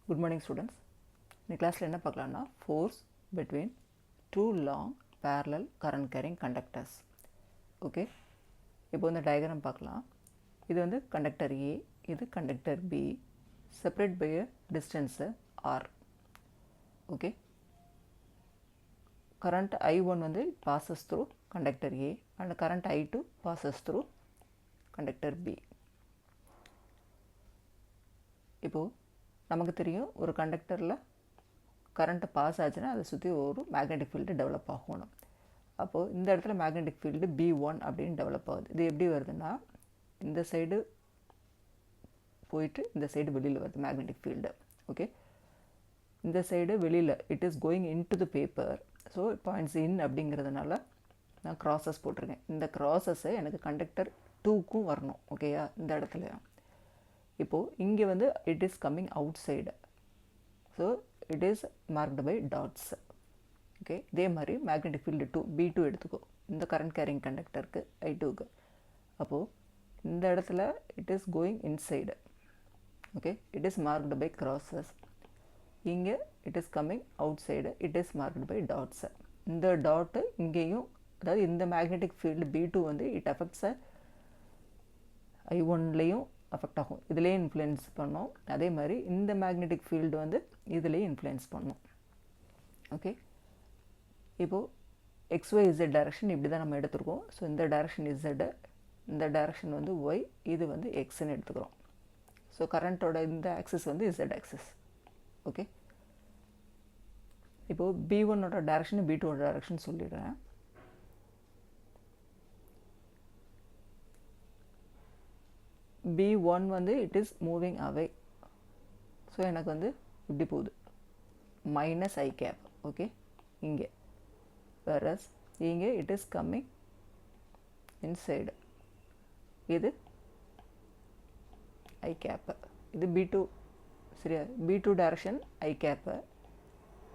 Good morning students. In class என்ன பார்க்கலாம்னா force between two long parallel current carrying conductors. Okay, இப்போ இந்த diagram பார்க்கலாம். இது வந்து கண்டக்டர் A, இது conductor B, separate by a distance R. Okay, current I1 வந்து passes through conductor A and current I2 passes through conductor B. இப்போது நமக்கு தெரியும் ஒரு கண்டக்டரில் கரண்ட்டு பாஸ் ஆச்சுன்னா அதை சுற்றி ஒரு மேக்னெட்டிக் ஃபீல்டு டெவலப் ஆகணும். அப்போது இந்த இடத்துல மேக்னெட்டிக் ஃபீல்டு B1 அப்படின்னு டெவலப் ஆகுது. இது எப்படி வருதுன்னா இந்த சைடு போயிட்டு இந்த சைடு வெளியில் வருது மேக்னெட்டிக் ஃபீல்டு. ஓகே, இந்த சைடு வெளியில் it is going in to the paper. So points in அப்படிங்கிறதுனால நான் க்ராஸஸ் போட்டிருக்கேன். இந்த க்ராஸஸை எனக்கு கண்டக்டர் 2க்கும் வரணும். ஓகேயா, இந்த இடத்துல இப்போது இங்கே வந்து it is coming outside. So it is marked by dots. Okay, இதே மாதிரி மேக்னெட்டிக் ஃபீல்டு B2 எடுத்துக்கோ, இந்த கரண்ட் கேரிங் கண்டக்டருக்கு I2க்கு. அப்போது இந்த இடத்துல it is going inside. Okay, it is marked by crosses. இங்கே it is coming outside, it is marked by dots. இந்த dot இங்கேயும், அதாவது இந்த மேக்னெட்டிக் ஃபீல்டு B2 வந்து இட் அஃபெக்ட்ஸை I1லேயும் அஃபெக்ட் ஆகும், இதுலேயே இன்ஃப்ளூயன்ஸ் பண்ணோம். அதே மாதிரி இந்த மேக்னெட்டிக் ஃபீல்டு வந்து இதுலேயே இன்ஃப்ளூயன்ஸ் பண்ணோம். ஓகே, இப்போது XYZ டைரக்ஷன் இப்படி தான் நம்ம எடுத்துருக்கோம். ஸோ இந்த டைரக்ஷன் Z, இந்த டைரக்ஷன் வந்து Y, இது வந்து Xன்னு எடுத்துக்கிறோம். ஸோ கரண்ட்டோட இந்த ஆக்சிஸ் வந்து Z ஆக்சிஸ். ஓகே, இப்போது B1ஓட டைரக்ஷன் B2ஓட டைரக்ஷன் சொல்லிடுறேன். B1 வந்து it is moving away. So எனக்கு வந்து இப்படி போகுது மைனஸ் ஐ கேப். ஓகே, இங்கே வேறஸ் இங்கே இட் இஸ் கம்மிங் இன்சைடு, இது ஐ கேப்பு, இது B2. சரியா, B2 direction i cap,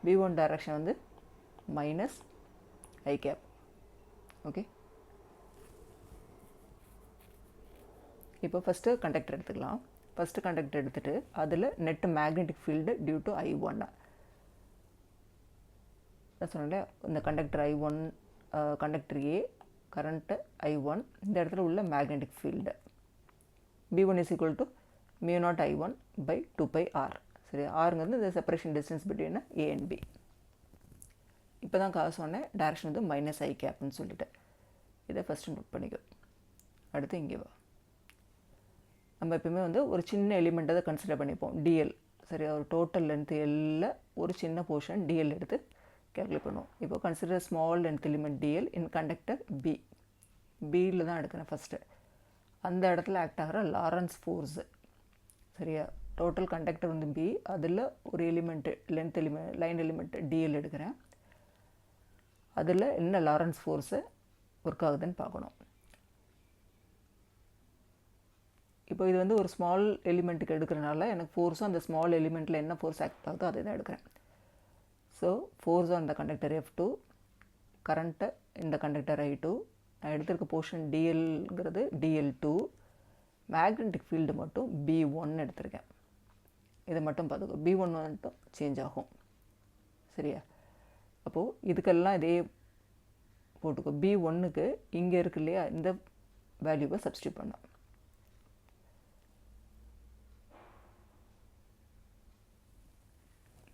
B1 direction வந்து மைனஸ் ஐ கேப். ஓகே, இப்போ ஃபஸ்ட்டு கண்டக்டர் எடுத்துக்கலாம். ஃபஸ்ட்டு கண்டக்டர் எடுத்துகிட்டு அதில் net magnetic field due to I1. நான் சொன்னேன் இந்த conductor I1, conductor A, current I1, இந்த இடத்துல உள்ள magnetic field B1 is equal to μ0 I1 by 2πr. சரி, ஆறுங்கிறது இந்த separation distance between A and B. இப்போ தான் சொன்னேன் டைரக்ஷன் வந்து மைனஸ் ஐ கேப்னு சொல்லிட்டு. இதை ஃபஸ்ட்டு நோட் பண்ணிக்கோ. அடுத்து இங்கே வா. நம்ம எப்பவுமே வந்து ஒரு சின்ன எலிமெண்ட்டை தான் கன்சிடர் பண்ணிப்போம், DL. சரி, ஒரு டோட்டல் லென்த் L ஒரு சின்ன போர்ஷன் DL எடுத்து கேல்குலேட் பண்ணுவோம். இப்போ consider small length element DL இன் கண்டக்டர் B. Bயில் தான் எடுக்கிறேன் ஃபஸ்ட்டு. அந்த இடத்துல ஆக்ட் ஆகிற லாரன்ஸ் ஃபோர்ஸு. சரியா, டோட்டல் கண்டக்டர் வந்து B, அதில் ஒரு element length element line element DL எடுக்கிறேன். அதில் என்ன லாரன்ஸ் ஃபோர்ஸு ஒர்க் ஆகுதுன்னு பார்க்கணும். இப்போ இது வந்து ஒரு ஸ்மால் எலிமெண்ட்டுக்கு எடுக்கிறனால எனக்கு ஃபோர்ஸும் அந்த ஸ்மால் எலிமெண்ட்டில் என்ன ஃபோர்ஸ் ஆக்ட் ஆகுதோ அதை தான் எடுக்கிறேன். So force on the conductor F2, current இந்த கண்டக்டர் I2, நான் எடுத்திருக்க போர்ஷன் DLங்கிறது DL2, மேக்னெட்டிக் ஃபீல்டு மட்டும் B1 எடுத்திருக்கேன். இதை மட்டும் பார்த்துக்கோ, B1 மட்டும் சேஞ்ச் ஆகும். சரியா, அப்போது இதுக்கெல்லாம் இதே போட்டுக்கோ. B1க்கு இங்கே இருக்கு இல்லையா, இந்த வேல்யூவை சப்ஸ்டியூட் பண்ணோம்.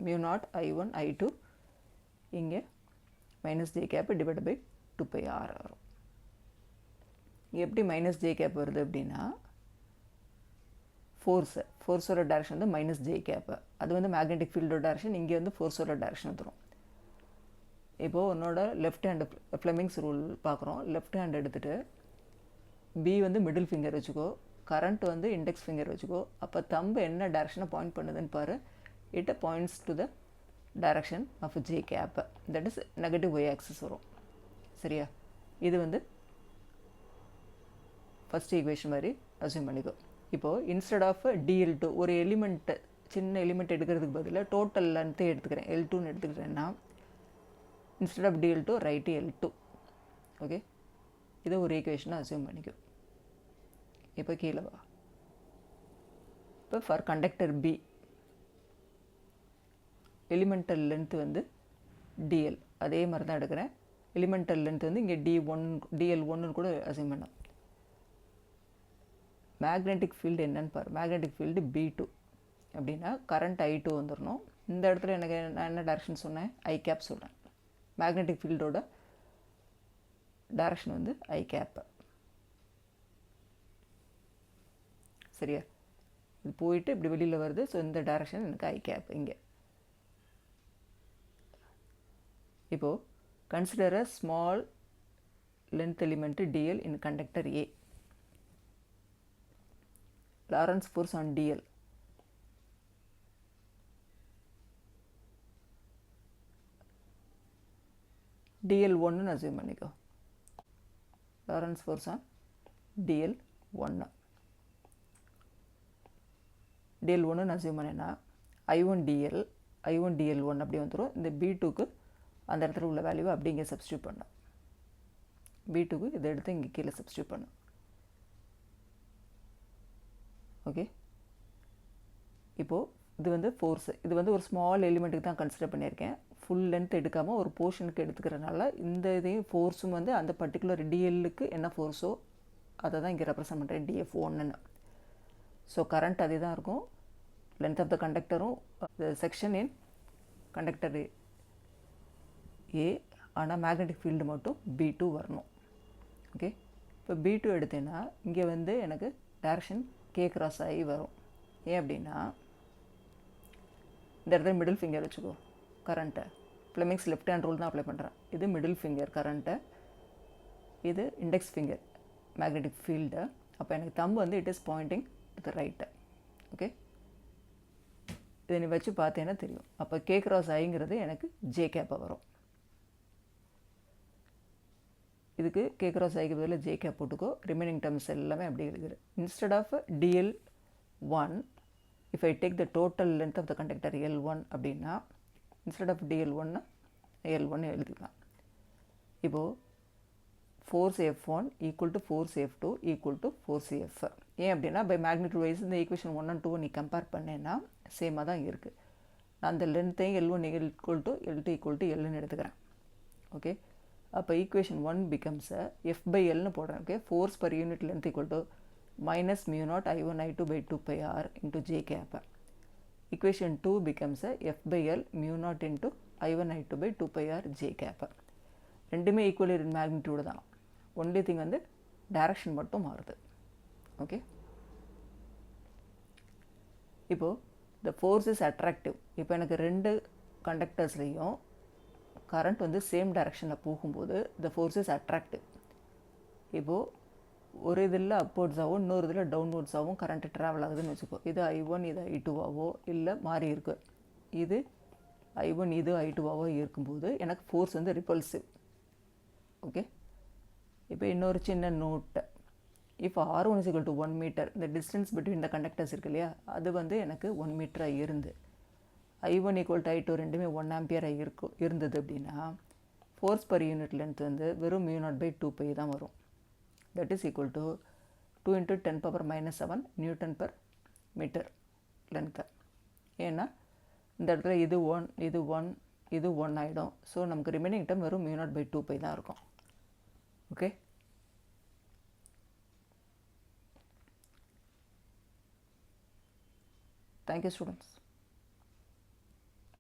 μ0 I1 I2 இங்கே minus j cap divide by 2πr வரும். எப்படி மைனஸ் ஜே கேப் வருது அப்படின்னா ஃபோர்ஸோட டைரக்ஷன் வந்து மைனஸ் ஜே கேப்பு, அது வந்து மேக்னெட்டிக் ஃபீல்டோட டைரக்ஷன். இங்கே வந்து ஃபோர்ஸோட டைரக்ஷன் வந்துடும். இப்போது உன்னோட லெஃப்ட் ஹேண்டு ஃப்ளெமிங்ஸ் ரூல் பார்க்குறோம். லெஃப்ட் ஹேண்ட் எடுத்துகிட்டு B வந்து மிடில் ஃபிங்கர் வச்சுக்கோ, கரண்ட் வந்து இண்டெக்ஸ் ஃபிங்கர் வச்சுக்கோ. அப்போ தம்பு என்ன டைரக்ஷனை பாயிண்ட் பண்ணுதுன்னு பாரு. It points to the direction of J cap, that is negative Y axis வரும். சரியா, இது வந்து ஃபஸ்ட் ஈக்குவேஷன் மாதிரி அசியூம் பண்ணிக்கோ. இப்போது இன்ஸ்டெட் ஆஃப் DL2 ஒரு எலிமெண்ட்டு சின்ன எலிமெண்ட் எடுக்கிறதுக்கு பதிலாக டோட்டல் லென்த்தே எடுத்துக்கிறேன், L2ன்னு எடுத்துக்கிறேன்னா instead of DL2 write L2. Okay, இதை ஒரு ஈக்குவேஷனை அசியூம் பண்ணிக்கோ. இப்போ கீழே வா. இப்போ for conductor B elemental length வந்து டிஎல், அதே மாதிரி தான் எடுக்கிறேன். எலிமெண்டல் லென்த் வந்து இங்கே டிஎல்1 கூட அசைன் பண்ணோம். மேக்னெட்டிக் ஃபீல்டு என்னன்னு பாரு. மேக்னெட்டிக் ஃபீல்டு B2 அப்படின்னா கரண்ட் I2 வந்துடணும். இந்த இடத்துல எனக்கு நான் என்ன டைரக்ஷன் சொன்னேன், ஐ கேப் சொன்னேன். மேக்னெட்டிக் ஃபீல்டோட டைரக்ஷன் வந்து ஐ கேப். சரியா? இது போயிட்டு இப்படி வெளியில் வருது. ஸோ இந்த டைரக்ஷன் எனக்கு ஐ கேப் இங்கே. இப்போது consider a small length element DL in conductor A. Lorentz force on DL. DL1 assume பண்ணிக்கோ. Lorentz force on DL1. DL1 அசியூம் பண்ணேன்னா I1 DL1 அப்படி வந்துடும். இந்த B2க்கு அந்த இடத்துல உள்ள வேல்யூவை அப்படி இங்கே சப்ஸ்டியூட் பண்ணோம். B2க்கு இதை எடுத்து இங்கே கீழே சப்ஸ்டியூட் பண்ணோம். ஓகே, இப்போது இது வந்து ஃபோர்ஸு. இது வந்து ஒரு ஸ்மால் எலிமெண்ட்டுக்கு தான் கன்சிடர் பண்ணியிருக்கேன். ஃபுல் லென்த் எடுக்காமல் ஒரு போர்ஷனுக்கு எடுத்துக்கிறனால இந்த இதையும் ஃபோர்ஸும் வந்து அந்த பர்டிகுலர் டிஎல்லுக்கு என்ன ஃபோர்ஸோ அதை தான் இங்கே ரெப்ரசன்ட் பண்ணுறேன், DF1ன்னு. ஸோ கரண்ட் அதே தான் இருக்கும். லென்த் ஆஃப் த கண்டக்டரும் செக்ஷன் இன் கண்டக்டர் ஏ, ஆனால் மேக்னெட்டிக் ஃபீல்டு மட்டும் B2 வரணும். ஓகே, இப்போ B2 எடுத்தேன்னா இங்கே வந்து எனக்கு டைரக்ஷன் K கிராஸ் ஆகி வரும். ஏன் அப்படின்னா இந்த இடத்துல மிடில் ஃபிங்கர் வச்சுக்கோ. கரண்ட்டை ஃப்ளெமிங்ஸ் லெஃப்ட் ஹேண்ட் ரூல் தான் அப்ளை பண்ணுறேன். இது மிடில் ஃபிங்கர் கரண்ட்டை, இது இண்டெக்ஸ் ஃபிங்கர் மேக்னெட்டிக் ஃபீல்டு. அப்போ எனக்கு தம்பு வந்து it is Poynting to the right. Okay, இதை நீ வச்சு பார்த்தேன்னா தெரியும். அப்போ K கிராஸ் ஐங்கிறது எனக்கு J கேப்பாக வரும். இதுக்கு K கிராஸ் ஐக்கு பதில் J கேப் போட்டுக்கோ. ரிமைனிங் டேர்ம்ஸ் எல்லாமே அப்படி இருக்குது. Instead of DL1, if I take the total length of the conductor L1 அப்படின்னா instead of DL1 L1 எழுதிக்கலாம். இப்போது force F1 equal to force F2 equal to force F. ஏன் அப்படின்னா by magnitude wise இந்த equation 1 and 2 நீ compare பண்ணேன்னா சேமாக தான் இருக்குது. நான் அந்த லென்த்தையும் L1 equal to L2 equal to Lன்னு எடுத்துக்கிறேன். ஓகே, அப்போ ஈக்குவேஷன் 1 becomes F by Lன்னு போடுறேன். Okay, force per unit length equal to minus mu naught I1 I2 by 2 pi r into J cap. Equation 2 becomes F by L mu naught into I1 I2 by 2 pi r J cap. ரெண்டுமே equal இன் magnitude தான். Only thing வந்து direction மட்டும் மாறுது. Okay, இப்போது the force is attractive. இப்போ எனக்கு ரெண்டு கண்டக்டர்ஸ்லேயும் current வந்து சேம் டைரக்ஷனில் போகும்போது the force is attractive. இப்போது ஒரு இதில் அப்வர்ட்ஸாகவும் இன்னொரு இதில் டவுன்வர்ட்ஸாகவும் கரண்ட்டு ட்ராவல் ஆகுதுன்னு வச்சுக்கோ. இது I1 இது I2வாவோ இல்லை மாறி இருக்கு. இது I1 இது I2வாவோ இருக்கும்போது எனக்கு ஃபோர்ஸ் வந்து ரிப்பல்சிவ். ஓகே, இப்போ இன்னொரு சின்ன நோட்டு. இப்போ R1 is equal to 1 meter, இந்த டிஸ்டன்ஸ் பிட்வீன் த கண்டக்டர்ஸ் இருக்கு இல்லையா, அது வந்து எனக்கு 1 மீட்டராக இருந்து I1 equal to I2 ரெண்டுமே 1 ஆம்பியராக இருந்தது அப்படின்னா ஃபோர்ஸ் பர் யூனிட் லென்த் வந்து வெறும் mu naught by 2 pi தான் வரும். That is equal to 2 into 10 power minus 7 Newton per meter length. ஏன்னா இந்த இடத்துல இது 1 ஆகிடும். ஸோ நமக்கு ரிமைனிங் டைம் வெறும் mu naught by 2 pi தான் இருக்கும். Okay, thank you students.